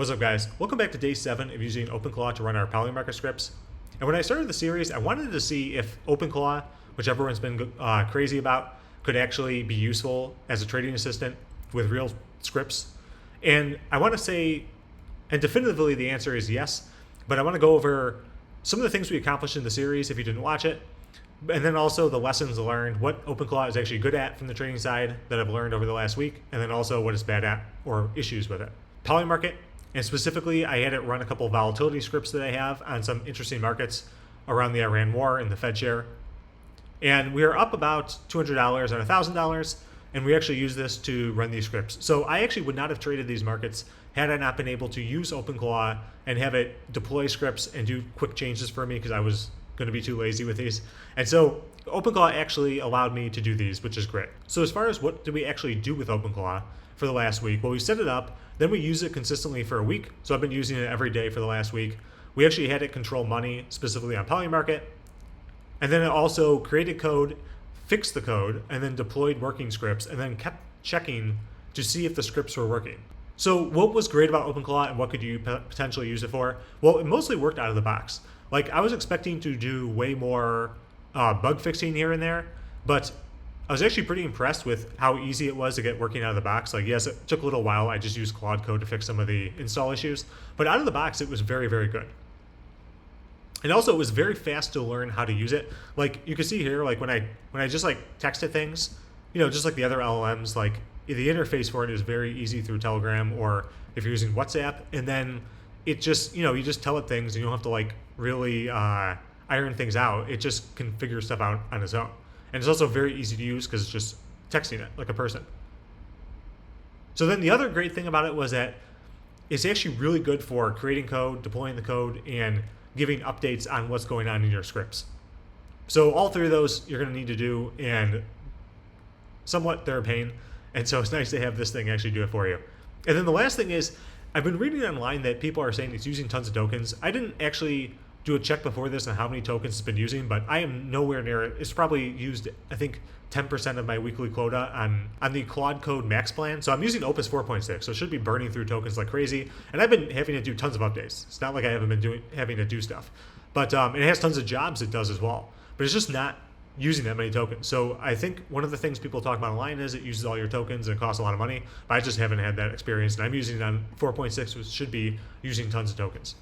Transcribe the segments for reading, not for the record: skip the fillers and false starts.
What's up, guys? Welcome back to day 7 of using Openclaw to run our Polymarket scripts. And when I started the series, I wanted to see if Openclaw, which everyone's been crazy about, could actually be useful as a trading assistant with real scripts. And I want to say, and definitively the answer is yes, but I want to go over some of the things we accomplished in the series if you didn't watch it, and then also the lessons learned, what Openclaw is actually good at from the trading side that I've learned over the last week, and then also what it's bad at or issues with it. Polymarket. And specifically, I had it run a couple of volatility scripts that I have on some interesting markets around the Iran war and the Fed share. And we are up about $200 and $1,000, and we actually use this to run these scripts. So I actually would not have traded these markets had I not been able to use Openclaw and have it deploy scripts and do quick changes for me because I was going to be too lazy with these. And so Openclaw actually allowed me to do these, which is great. So as far as what did we actually do with Openclaw for the last week? Well, we set it up, then we use it consistently for a week. So I've been using it every day for the last week. We actually had it control money specifically on Polymarket. And then it also created code, fixed the code, and then deployed working scripts, and then kept checking to see if the scripts were working. So what was great about Openclaw and what could you potentially use it for? Well, it mostly worked out of the box. Like, I was expecting to do way more bug fixing here and there, but I was actually pretty impressed with how easy it was to get working out of the box. Like, yes, it took a little while. I just used Claude Code to fix some of the install issues, but out of the box, it was very, very good. And also, it was very fast to learn how to use it. Like, you can see here, like when I just like texted things, just like the other LLMs, like the interface for it is very easy through Telegram, or if you're using WhatsApp, and then it just, you just tell it things and you don't have to like really iron things out. It just can figure stuff out on its own. And it's also very easy to use because it's just texting it like a person. So then the other great thing about it was that it's actually really good for creating code, deploying the code, and giving updates on what's going on in your scripts. So all three of those you're going to need to do, and somewhat they're a pain. And so it's nice to have this thing actually do it for you. And then the last thing is, I've been reading online that people are saying it's using tons of tokens. I didn't actually do a check before this on how many tokens it's been using, but I am nowhere near it. It's probably used, I think, 10% of my weekly quota on the Claude Code Max plan. So I'm using Opus 4.6, so it should be burning through tokens like crazy. And I've been having to do tons of updates. It's not like I haven't been having to do stuff. But it has tons of jobs it does as well. But it's just not using that many tokens. So I think one of the things people talk about online is it uses all your tokens and it costs a lot of money. But I just haven't had that experience. And I'm using it on 4.6, which should be using tons of tokens.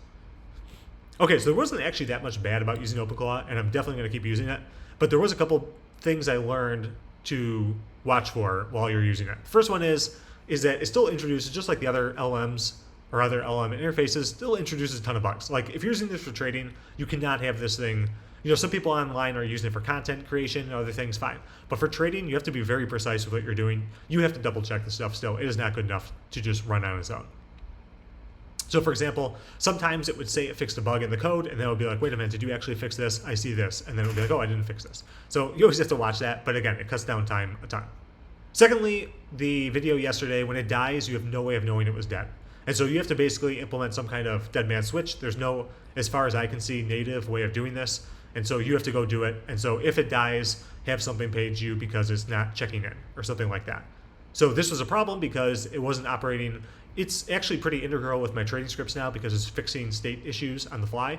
Okay, so there wasn't actually that much bad about using Openclaw, and I'm definitely going to keep using it. But there was a couple things I learned to watch for while you're using it. First one is that it still introduces, just like the other LMs or other LM interfaces, still introduces a ton of bugs. Like, if you're using this for trading, you cannot have this thing. Some people online are using it for content creation and other things, fine. But for trading, you have to be very precise with what you're doing. You have to double check the stuff still. It is not good enough to just run on its own. So for example, sometimes it would say it fixed a bug in the code, and then it would be like, wait a minute, did you actually fix this? I see this. And then it would be like, oh, I didn't fix this. So you always have to watch that. But again, it cuts down time a ton. Secondly, the video yesterday, when it dies, you have no way of knowing it was dead. And so you have to basically implement some kind of dead man switch. There's no, as far as I can see, native way of doing this. And so you have to go do it. And so if it dies, have something page you because it's not checking in or something like that. So this was a problem because it wasn't operating. It's actually pretty integral with my trading scripts now because it's fixing state issues on the fly.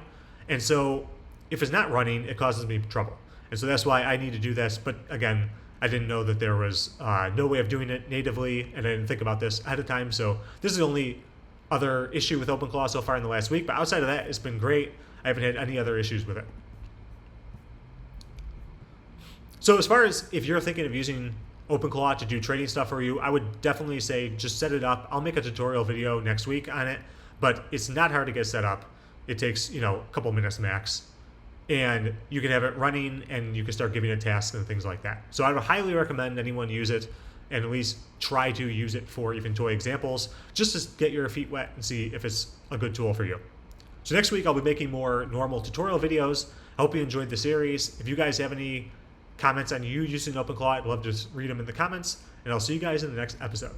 And so if it's not running, it causes me trouble. And so that's why I need to do this. But again, I didn't know that there was no way of doing it natively, and I didn't think about this ahead of time. So this is the only other issue with Openclaw so far in the last week. But outside of that, it's been great. I haven't had any other issues with it. So as far as if you're thinking of using Openclaw to do trading stuff for you, I would definitely say just set it up. I'll make a tutorial video next week on it, but it's not hard to get set up. It takes, a couple minutes max, and you can have it running and you can start giving it tasks and things like that. So I would highly recommend anyone use it and at least try to use it for even toy examples, just to get your feet wet and see if it's a good tool for you. So next week I'll be making more normal tutorial videos. I hope you enjoyed the series. If you guys have any comments on you using Openclaw, I'd love to read them in the comments, and I'll see you guys in the next episode.